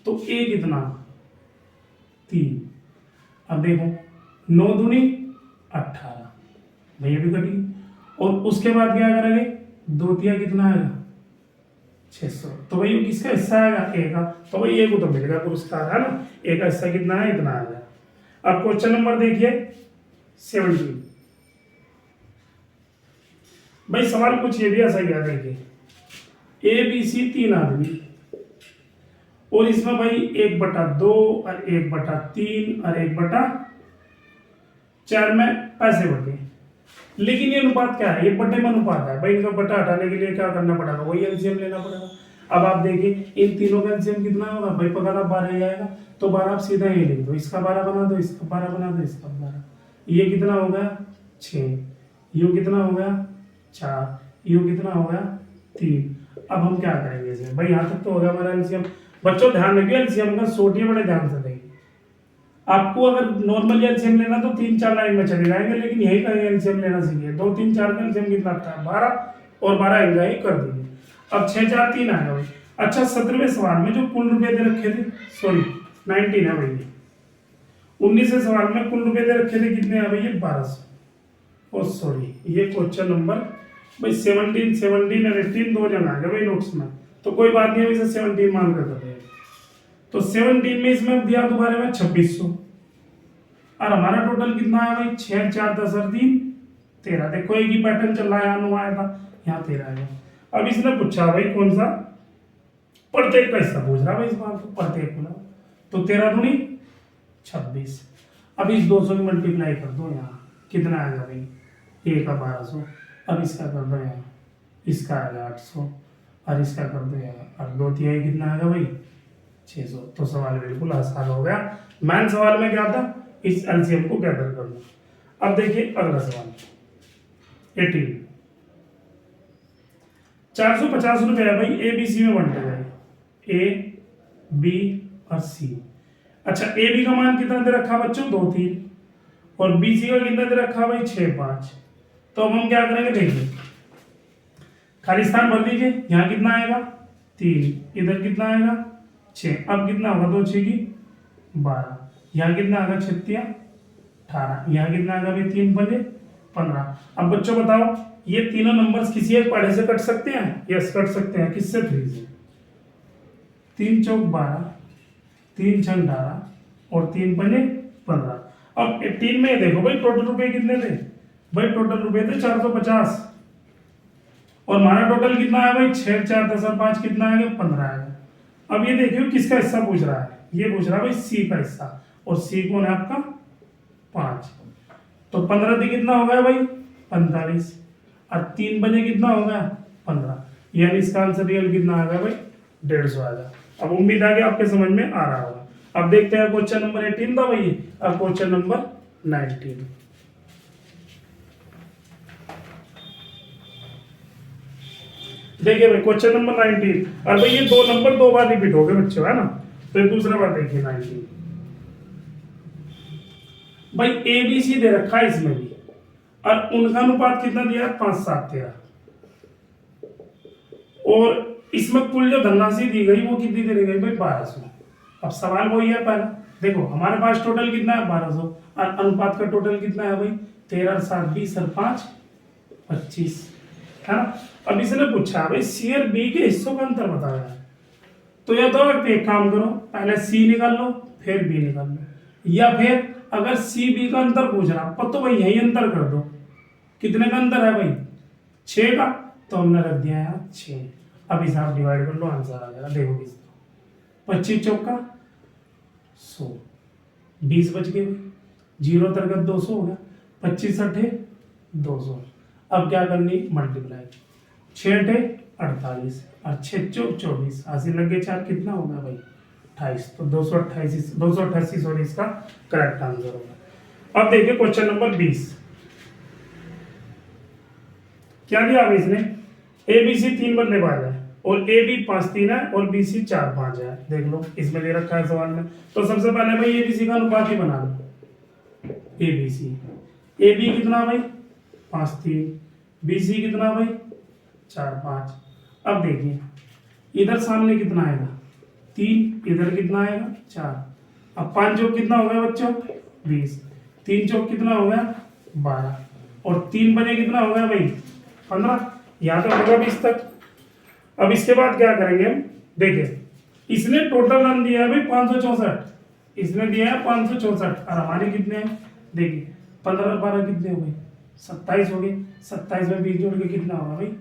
तो ए कितना 3। अब देखो 9 दूनी 18 भैया भी कटी, और उसके बाद क्या करेंगे 2 तिया कितना आएगा 600। तो भाई ये किसका हिस्सा आएगा ए का, तो भाई ए को तो मिलेगा पुरस्कार है ना। ए का हिस्सा कितना है, इतना आएगा। अब क्वेश्चन नंबर देखिए 17। भाई सवाल कुछ ये भी ऐसा ही है, देखिए ए बी सी 3 आदमी, और इसमें भाई 1/2 और 1/3 और 1/4 में पैसे बटे। लेकिन ये अनुपात क्या है, ये बटे में अनुपात है भाई। इनका बटा हटाने के लिए क्या करना पड़ेगा, वही एलसीएम लेना पड़ेगा। अब आप देखिए इन तीनों का एलसीएम कितना होगा भाई, पकड़ आप 12 ही आएगा, तो 12 आप सीधा ही लिख दो, इसका 12 बना दो, इसका 12 बना दो, इसका 12। ये कितना हो गया 6, यू कितना हो गया 4, यू कितना हो गया 3। अब हम क्या करेंगे इसे भाई, यहाँ तक तो हो गया हमारा एलसीएम। बच्चों ध्यान रखिए एलसीएम का सोटिए बड़े ध्यान से देंगे। आपको अगर नॉर्मल एलसीएम लेना तो 3-4 लाइन में चले जाएंगे, लेकिन यही का एलसीएम लेना सीखिए। 2 3 4 का एलसीएम कितना आता है 12, और 12 इनका ही कर दीजिए। अब 6 4 3 आएगा भाई। अच्छा 17वें सवाल में जो कुल रुपए दे रखे थे, सॉरी 19 है भाई, 19वें सवाल में कुल रुपए दे रखे थे कितने हैं भाई, ये 1200। ओ सॉरी ये क्वेश्चन नंबर भाई 17 और 18 2 जन आ गए भाई नोट्स में, तो कोई बात नहीं, इसे 17 मान कर देते हैं। तो 17 में इसमें दिया दोबारा में 2600, और हमारा टोटल कितना है भाई 6 4 10 और 3 13। देखो एक ही पैटर्न चल रहा है, यहाँ 9 आया था, यहाँ 13 आया। अब इसने पूछा भाई कौन सा, प्रत्येक का हिस्सा पूछ रहा भाई इस बार, तो प्रत्येक बोला, तो 13 दूनी 26। अब इस 200 की मल्टीप्लाई कर दो, यहाँ कितना आएगा भाई, ए का 1200, अब इसका कर दो यहाँ, इसका आएगा 800 और इसका कर दो यहाँ, और 2 तिहाई कितना आएगा भाई 600। तो सवाल बिल्कुल आसान हो गया। मेन सवाल में क्या था, इस एलसीएम को गैदर करना। अब देखिए अगला सवाल 18, 450 रुपए है भाई, ए बी सी में बंटे गए, ए बी और सी। अच्छा ए बी का मान कितना दे रखा बच्चों 2 3, और बी सी का कितना दे रखा भाई 6 5। तो अब हम क्या करेंगे देखिए, खाली स्थान भर दीजिए, यहाँ कितना आएगा 3, इधर कितना आएगा 6, अब कितना होगा 2 6 की 12, यहाँ कितना आएगा 6 तिया 18, यहाँ कितना आएगा भाई 3 पंजे 15। अब बच्चों बताओ ये तीनों नंबर्स किसी एक पढ़े से कट सकते हैं? यस कट सकते हैं। किससे? 3 से। 3 चौक 12, 3 छक 18 और 3 पंजे 15। अब 18 में देखो भाई टोटल रुपए कितने थे भाई, टोटल रुपए थे 450, और हमारा टोटल कितना है भाई 6 4 10 और 5 कितना आएगा 15 आएगा। अब ये देखियो किसका हिस्सा पूछ रहा है, ये पूछ रहा है भाई सी का हिस्सा, और सी कौन है आपका 5। तो 15 से कितना हो गया भाई 45, और 3 बजे कितना हो गया 15, यानी इसका आंसर रियल कितना आ गया भाई 150 आ गया। अब उम्मीद है कि आपके समझ में आ रहा होगा। अब देखते हैं क्वेश्चन नंबर 18 था भाई, अब क्वेश्चन नंबर 19। देखिए भाई क्वेश्चन नंबर 19, और भाई ये 2 नंबर 2 बार रिपीट हो गए बच्चों, है ना। तो दूसरा बार देखिए 19 भाई, ए बी सी दे रखा है इसमें भी, और उनका अनुपात कितना दिया है 5 7 13, और इसमें कुल जो धनराशि दी गई वो कितनी दे गई भाई 1200। अब सवाल वही है पहला, देखो हमारे पास टोटल कितना है 1200, और अनुपात का टोटल कितना है भाई 13 और 7 20 और 5 25, है ना। अब इसने पूछा भाई सी और बी के हिस्सों का अंतर बताया है, तो या तो एक काम करो, पहले सी निकाल लो फिर बी निकाल लो, या फिर अगर सी बी का अंतर पूछ रहा तो भाई यही अंतर कर दो। कितने का अंतर है भाई 6 का, तो हमने रख दिया यहाँ 6। अब हिसाब डिवाइड कर लो, आंसर आ जाएगा। देखो किस 25 चौका 100, 20 बच गए, 0 तरगत 200 हो गया, 25 अठे 200। अब क्या करनी मल्टीप्लाई, 6 अठे 48 और 6 चौक 24, 80 लगे 4 कितना होगा भाई 28। तो 288 सॉरी इसका करेक्ट आंसर होगा। अब देखिए क्वेश्चन नंबर 20, क्या दिया अब इसने, ए बी सी 3 बल्लेबाज है और ए बी 5 3 है और बी सी 4 5 है। देख लो इसमें दे रखा है सवाल में, तो सबसे पहले भाई ए बी सी का अनुपात ही बना लो। A B C, A B कितना भाई 5 3, बी सी कितना भाई 4 5। अब देखिए इधर सामने कितना आएगा 3, इधर कितना आएगा 4। अब 5 चौक कितना हो गया बच्चों 20, 3 चौक कितना हो गया 12, और 3 बजे कितना हो गया भाई 15। यहाँ तो होगा 20 तक। अब इसके बाद क्या करेंगे हम, देखिए इसने टोटल रन दिया है भाई 564, इसने दिया है 564, और हमारे कितने हैं देखिए 15 12 कितने हो गए 27 हो गए, 27 में 20 जोड़ के कितना होगा भाई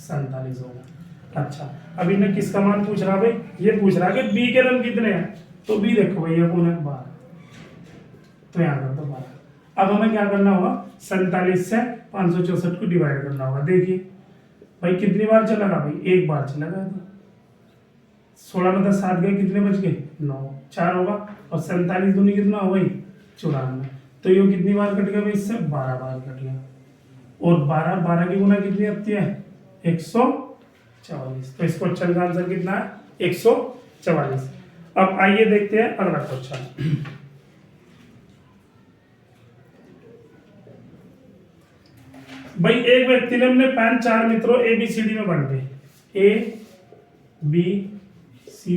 47 होगा। अच्छा अब इन्हें किसका मान पूछ रहा भाई, ये पूछ रहा है कि बी के रन कितने हैं, तो बी देखो भैया कौन है 12, तो यहाँ कर दो 12। अब हमें क्या करना होगा 47 से 564 को डिवाइड करना होगा। देखिए भाई कितनी बार चलेगा भाई, एक बार चलेगा। 16 में 10 7 गए, कितने बच गए 9, 4 होगा, और 47 दूनी कितना हो गई 94, तो ये कितनी बार कट गया भाई इससे 12 बार कट गया, और 12 12 की गुना कितनी आती है 144। तो इस क्वेश्चन का आंसर कितना है 144। अब आइए देखते हैं अगला क्वेश्चन। भाई एक व्यक्ति ने अपने पैन 4 मित्रों ए बी सी डी में बांटे, ए बी सी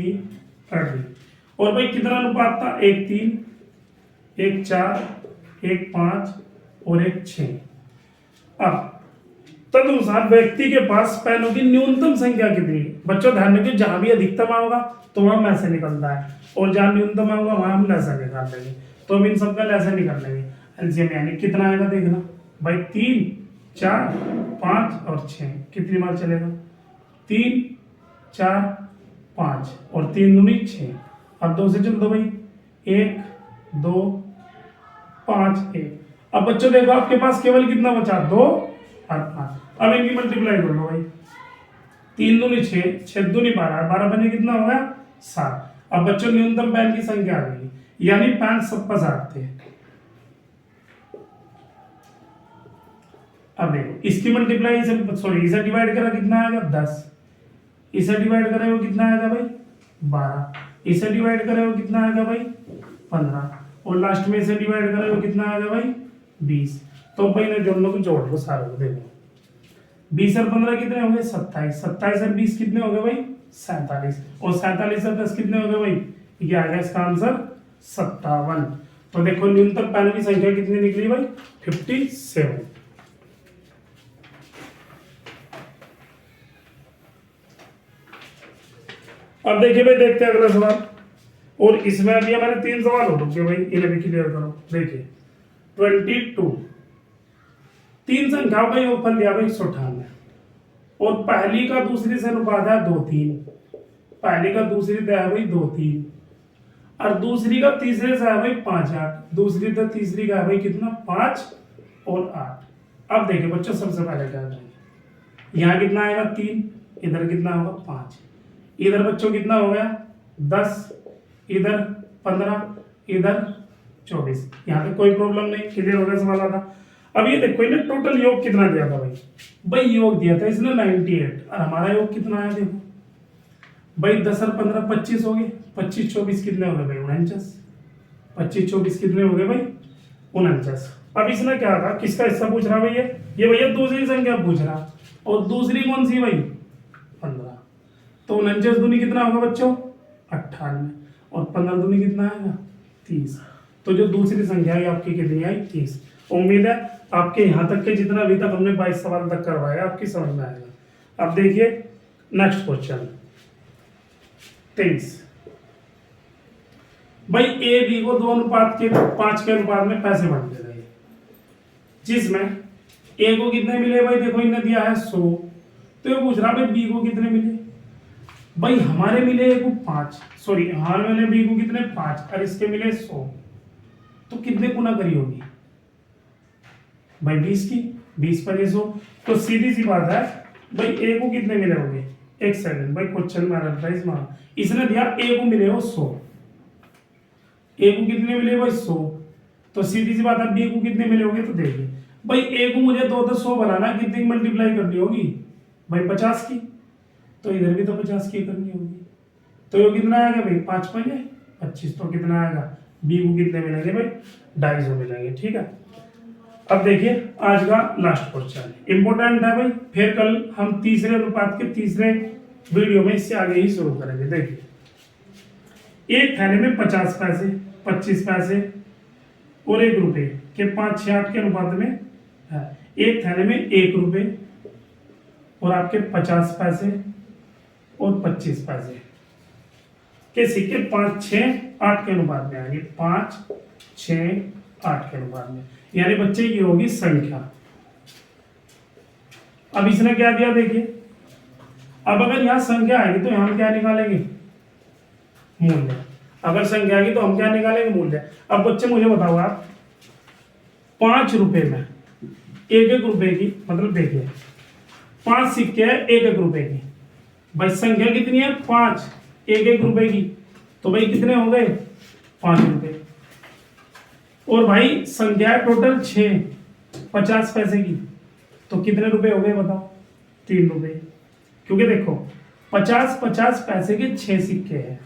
कर दी, और भाई कितना अनुपात था 1 3 1 4 1 5 और 1 6। अब तदनुसार व्यक्ति के पास पैनों की न्यूनतम संख्या कितनी है। बच्चों ध्यान रखिए, जहां भी अधिकतम होगा तो वहां मैसे निकलता है, और जहां न्यूनतम होगा वहां हम लैसा निकाल लेंगे। तो हम इन सबका लैसा निकाल लेंगे, एलसीएम यानी कितना आएगा देखना भाई 3 4 5 और 6 कितनी बार चलेगा 3 4 5 और 3 दूनी 6। अब 2 से चल दो भाई 1 2 5 1। अब बच्चों देखो आपके पास केवल कितना बचा, 2 और 5। अब इनकी मल्टीप्लाई कर लो भाई, 3 दूनी 6, 6 दूनी 12, 12 बने कितना हो गया 7। अब बच्चों न्यूनतम पैन की संख्या आ गई, यानी पैन सब पास 8 थे। अब देखो इसकी मल्टीप्लाई इसे डिवाइड करा कितना आएगा 10, इसे डिवाइड करे वो कितना आएगा भाई 12, इसे डिवाइड करे वो कितना आएगा भाई 15, और लास्ट में इसे डिवाइड करे वो कितना आएगा भाई 20। तो भाई ने दोनों को जोड़ लो सारे को, देखो 20 और 15 कितने हो गए 27, 27 और 20 कितने हो गए भाई 47, और 47 और 10 कितने हो गए भाई, ये आ गया इसका आंसर 57। तो देखो न्यूनतम पैनों की संख्या कितनी निकली भाई 57। अब देखिए भाई, देखते हैं अगला सवाल, और इसमें अभी हमारे 3 सवाल हो चुके भाई, इन्हें भी क्लियर करो। देखिए 22, 3 संख्याओं का योगफल दिया भाई 198, और पहली का दूसरी से अनुपात है 2:3, पहली का दूसरी का है भाई 2:3, और दूसरी का तीसरे से है भाई 5:8, दूसरी का तीसरी का है भाई कितना 5 और 8। अब देखिए बच्चों सबसे पहले क्या करेंगे, यहाँ कितना आएगा 3, इधर कितना होगा 5, इधर बच्चों कितना हो गया 10, इधर 15, इधर 24। यहाँ पे कोई प्रॉब्लम नहीं, क्लियर हो गया सवाल आता। अब ये देखो इन्हें टोटल योग कितना दिया था भाई योग दिया था इसने 98, और हमारा योग कितना आया देखो भाई 10 और 15 25 हो गए, 25 24 कितने हो गए भाई 49, 25 24 कितने हो गए भाई 49। अब इसने क्या कहा, किसका हिस्सा पूछ रहा भैया, ये भैया दूसरी संख्या पूछ रहा, और दूसरी कौन सी भाई 15। तो 49 दूनी कितना होगा बच्चों 98, और 15 दूनी कितना आएगा 30। तो जो दूसरी संख्या है आपकी कितनी आई 30। उम्मीद है आपके यहाँ तक के जितना अभी तक हमने 22 सवाल तक करवाया आपकी समझ में आएगा। अब देखिए नेक्स्ट क्वेश्चन 23। भाई ए बी को 2:5 के अनुपात में पैसे बांटते रहे, जिसमें ए को कितने मिले भाई, देखो इन्हें दिया है 100, तो ये पूछ रहा भाई बी को कितने मिले। भाई हमारे मिले ए को 5, सॉरी हमारे मिले बी को कितने 5, और इसके मिले 100, तो कितने गुना करी होगी भाई 20 की, 20 पर 100। तो सीधी सी बात है भाई ए को कितने मिले होंगे, एक सेकंड भाई क्वेश्चन में रखता है इसमें, इसने दिया ए को मिले हो 100, ए को कितने मिले भाई 100, तो सीधी सी बात है बी को कितने मिले होंगे। तो देखिए भाई ए को मुझे 2 तो 100 बनाना, कितनी मल्टीप्लाई करनी होगी भाई 50 की, तो इधर भी तो 50 की करनी होगी। तो ये कितना आएगा भाई 5 5 25, तो कितना आएगा बी को कितने मिलेंगे भाई 250 मिलेंगे। ठीक है, अब देखिए आज का लास्ट क्वेश्चन इंपॉर्टेंट है भाई, फिर कल हम तीसरे अनुपात के तीसरे वीडियो में इससे आगे ही शुरू करेंगे। देखिए एक थैले में 50 पैसे, 25 पैसे और 1 रुपए के 5 6 8 के अनुपात में है। एक थैले में 1 रुपए और आपके 50 पैसे और 25 पैसे के सिक्के 5 6 8 के अनुपात में आएंगे, 5 6 8 के अनुपात में, यानी बच्चे ये होगी संख्या। अब इसने क्या दिया देखिए, अब अगर यहां संख्या आएगी तो यहां क्या निकालेंगे मूल्य, अगर संख्या आएगी तो हम क्या निकालेंगे मूल्य। अब बच्चे मुझे बताओ आप 5 रुपए में 1 रुपए की, मतलब देखिए 5 सिक्के हैं 1 रुपए की, भाई संख्या कितनी है 5, 1 रुपए की, तो भाई कितने हो गए 5 रुपए। और भाई संख्या टोटल 6 50 पैसे की, तो कितने रुपए हो गए बताओ 3 रुपए, क्योंकि देखो 50 पैसे के 6 सिक्के हैं,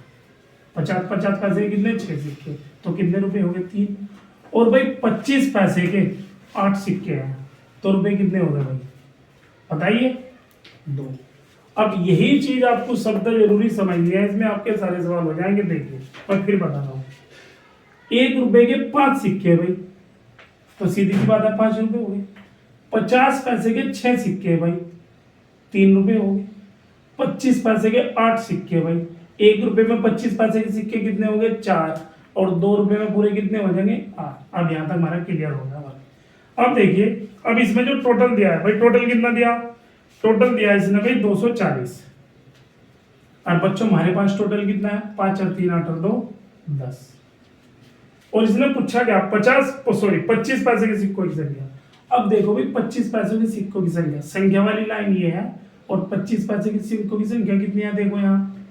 50 पैसे के कितने 6 सिक्के, तो कितने रुपए हो गए 3। और भाई 25 पैसे के 8 सिक्के हैं, तो रुपए कितने हो गए भाई बताइए 2। अब यही चीज आपको शब्द जरूरी समझनी है, इसमें आपके सारे सवाल हो जाएंगे। देखिए मैं फिर बता रहा हूँ, 1 रुपए के 5 सिक्के भाई, तो सीधी सी बात है 5 रुपए हो गए। 50 पैसे के 6 सिक्के भाई 3 रुपए हो गए। 25 पैसे के 8 सिक्के भाई, 1 रुपए में 25 पैसे के सिक्के कितने हो गए 4, और 2 रुपए में पूरे कितने हो जाएंगे 8। अब यहाँ तक हमारा क्लियर हो गया। अब देखिए अब इसमें जो टोटल दिया है भाई, टोटल कितना दिया, टोटल दिया है इसने भाई 240। और बच्चों हमारे पास टोटल कितना है 5 और 3 8 और 2 10। और इसने पूछा क्या 25 पैसे के सिक्कों की संख्या। अब देखो भाई 25 पैसों के सिक्कों की संख्या, संख्या वाली लाइन ये है और 25 पैसे के सिक्कों की संख्या कितनी है देखो यहाँ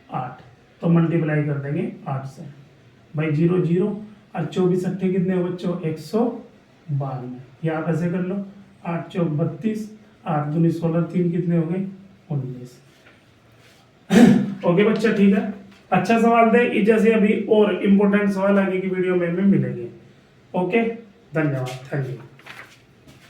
8, तो मल्टीप्लाई कर देंगे 8 से भाई 0 0 और 24 अट्ठे कितने हो बच्चों 192। या आप ऐसे कर लो 8 चौक 32, 8 दूनी 16, 3 कितने हो गए 19। ओके बच्चा ठीक है, अच्छा सवाल थे। जैसे अभी और इम्पोर्टेंट सवाल आगे की वीडियो में मिलेंगे। ओके धन्यवाद, थैंक यू।